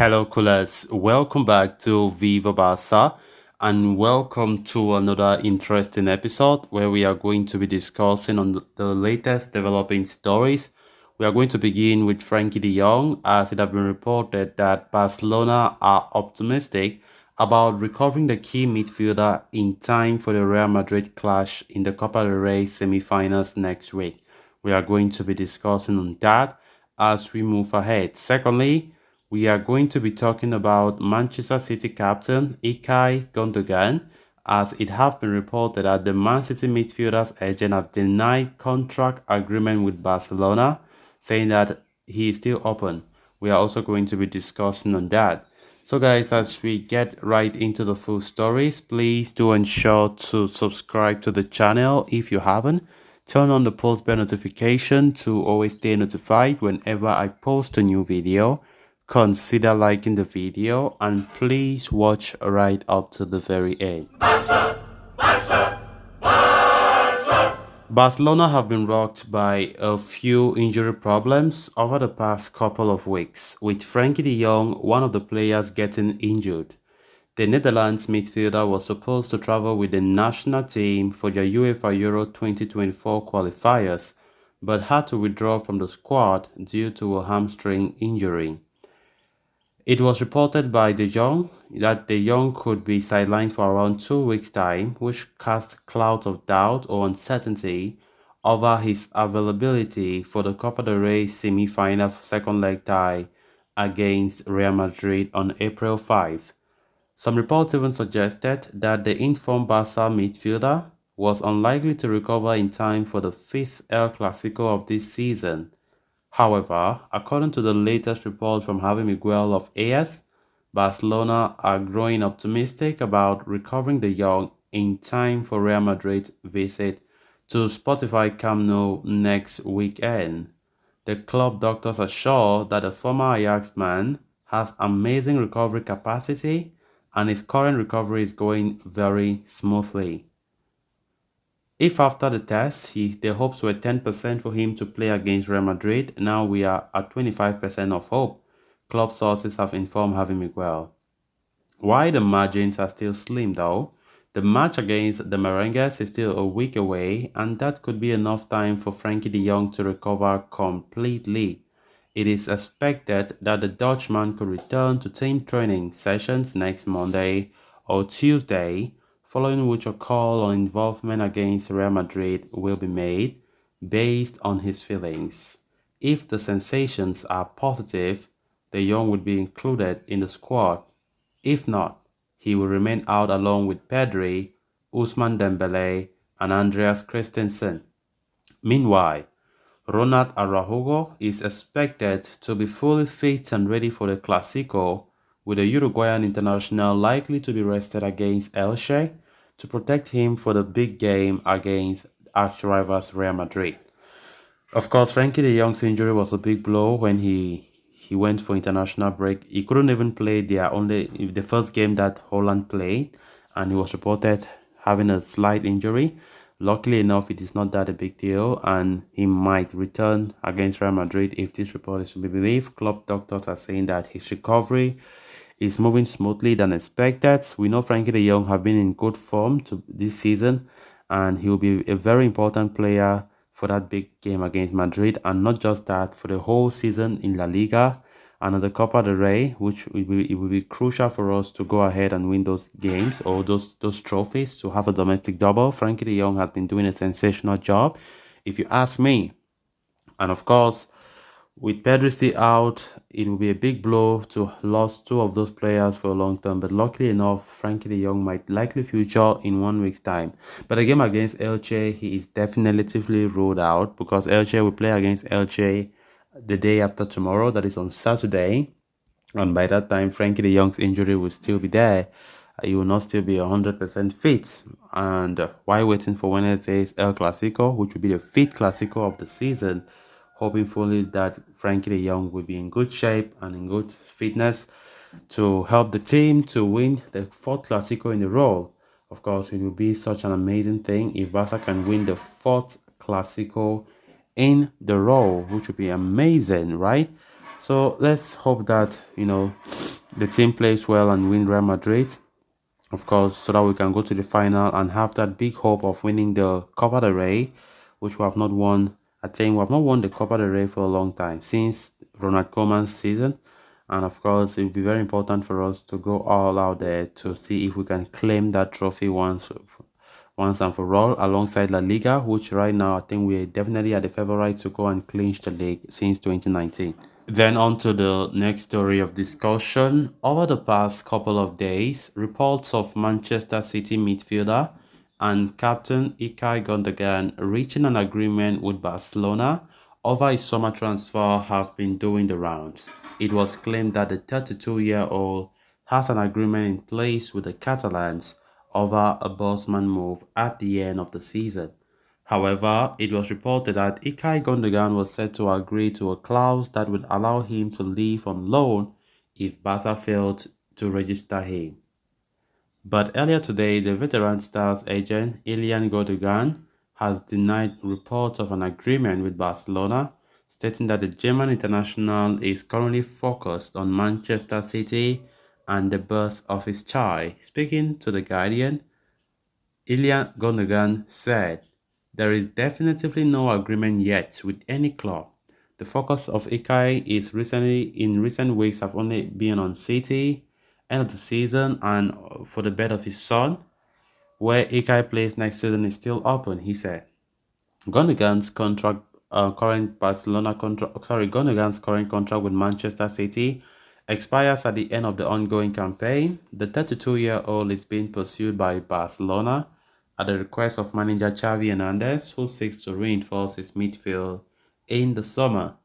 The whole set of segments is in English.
Hello, coolers. Welcome back to Viva Barca and welcome to another interesting episode where we are going to be discussing on the latest developing stories. We are going to begin with Frankie de Jong, as it has been reported that Barcelona are optimistic about recovering the key midfielder in time for the Real Madrid clash in the Copa del Rey semi-finals next week. We are going to be discussing on that as we move ahead. Secondly, we are going to be talking about Manchester City captain Ilkay Gundogan, as it has been reported that the Man City midfielder's agent have denied contract agreement with Barcelona, saying that he is still open. We are also going to be discussing on that. So guys, as we get right into the full stories, please do ensure to subscribe to the channel if you haven't. Turn on the post bell notification to always stay notified whenever I post a new video. Consider liking the video and please watch right up to the very end. Barcelona have been rocked by a few injury problems over the past couple of weeks, with Frankie de Jong, one of the players, getting injured. The Netherlands midfielder was supposed to travel with the national team for the UEFA Euro 2024 qualifiers, but had to withdraw from the squad due to a hamstring injury. It was reported by Jong that De Jong could be sidelined for around 2 weeks' time, which cast clouds of doubt or uncertainty over his availability for the Copa del Rey semi-final second leg tie against Real Madrid on April 5. Some reports even suggested that the informed Barca midfielder was unlikely to recover in time for the fifth El Clasico of this season. However, according to the latest report from Javi Miguel of AS, Barcelona are growing optimistic about recovering de Jong in time for Real Madrid's visit to Spotify Camp Nou next weekend. The club doctors are sure that the former Ajax man has amazing recovery capacity and his current recovery is going very smoothly. If after the test, the hopes were 10% for him to play against Real Madrid, now we are at 25% of hope, club sources have informed Javi Miguel. While the margins are still slim though, the match against the Merengues is still a week away and that could be enough time for Frankie de Jong to recover completely. It is expected that the Dutchman could return to team training sessions next Monday or Tuesday, following which a call on involvement against Real Madrid will be made based on his feelings. If the sensations are positive, De Jong would be included in the squad. If not, he will remain out along with Pedri, Ousmane Dembele, and Andreas Christensen. Meanwhile, Ronald Araujo is expected to be fully fit and ready for the Clásico, with the Uruguayan international likely to be rested against Elche to protect him for the big game against arch-rivals Real Madrid. Of course, Frankie de Jong's injury was a big blow when he went for international break. He couldn't even play the first game that Holland played, and he was reported having a slight injury. Luckily enough, it is not that a big deal, and he might return against Real Madrid if this report is to be believed. Club doctors are saying that his recovery is moving smoothly than expected. We know Frankie de Jong have been in good form this season, and he will be a very important player for that big game against Madrid, and not just that, for the whole season in La Liga and the Copa del Rey, which it will be crucial for us to go ahead and win those games or those trophies to have a domestic double. Frankie de Jong has been doing a sensational job, if you ask me. And of course, with Pedri still out, it will be a big blow to lose two of those players for a long term. But luckily enough, Frankie de Jong might likely feature in 1 week's time. But the game against Elche, he is definitively ruled out because Elche will play against Elche the day after tomorrow, that is on Saturday. And by that time, Frankie de Jong's injury will still be there. He will not still be 100% fit. And while waiting for Wednesday's El Clasico, which will be the fifth Clasico of the season, hoping fully that Frankie de Jong will be in good shape and in good fitness to help the team to win the fourth Clasico in a row. Of course, it will be such an amazing thing if Barca can win the fourth Clasico in the row, which would be amazing, right? So let's hope that the team plays well and win Real Madrid, of course, so that we can go to the final and have that big hope of winning the Copa del Rey, which we have not won. I think we have not won the Copa del Rey for a long time since Ronald Koeman's season, and of course, it will be very important for us to go all out there to see if we can claim that trophy once and for all, alongside La Liga, which right now I think we definitely are the favorite to go and clinch the league since 2019. Then on to the next story of discussion. Over the past couple of days, reports of Manchester City midfielder and captain Ilkay Gundogan reaching an agreement with Barcelona over his summer transfer have been doing the rounds. It was claimed that the 32-year-old has an agreement in place with the Catalans over a Bosman move at the end of the season. However, it was reported that Ilkay Gundogan was set to agree to a clause that would allow him to leave on loan if Barca failed to register him. But earlier today, the veteran star's agent, Ilkay Gundogan, has denied reports of an agreement with Barcelona, stating that the German international is currently focused on Manchester City and the birth of his child. Speaking to The Guardian, Ilya Gundogan said, "There is definitively no agreement yet with any club. The focus of Ikai is in recent weeks have only been on City, end of the season, and for the birth of his son. Where Ikai plays next season is still open," he said. Gundogan's contract, current Barcelona contract, sorry, Gundogan's current contract with Manchester City expires at the end of the ongoing campaign. The 32-year-old is being pursued by Barcelona at the request of manager Xavi Hernandez, who seeks to reinforce his midfield in the summer.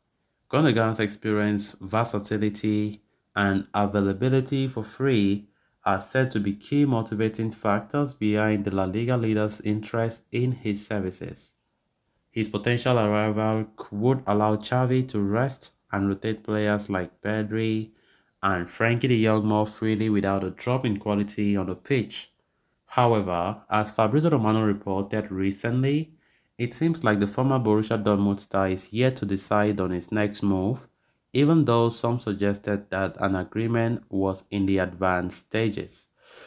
Gundogan's experience, versatility, and availability for free are said to be key motivating factors behind the La Liga leader's interest in his services. His potential arrival would allow Xavi to rest and rotate players like Pedri and Frankie de Jong more freely without a drop in quality on the pitch. However, as Fabrizio Romano reported recently, it seems like the former Borussia Dortmund star is yet to decide on his next move, even though some suggested that an agreement was in the advanced stages.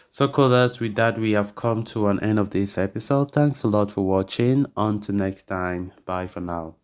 So, callers, with that, we have come to an end of this episode. Thanks a lot for watching. Until next time, bye for now.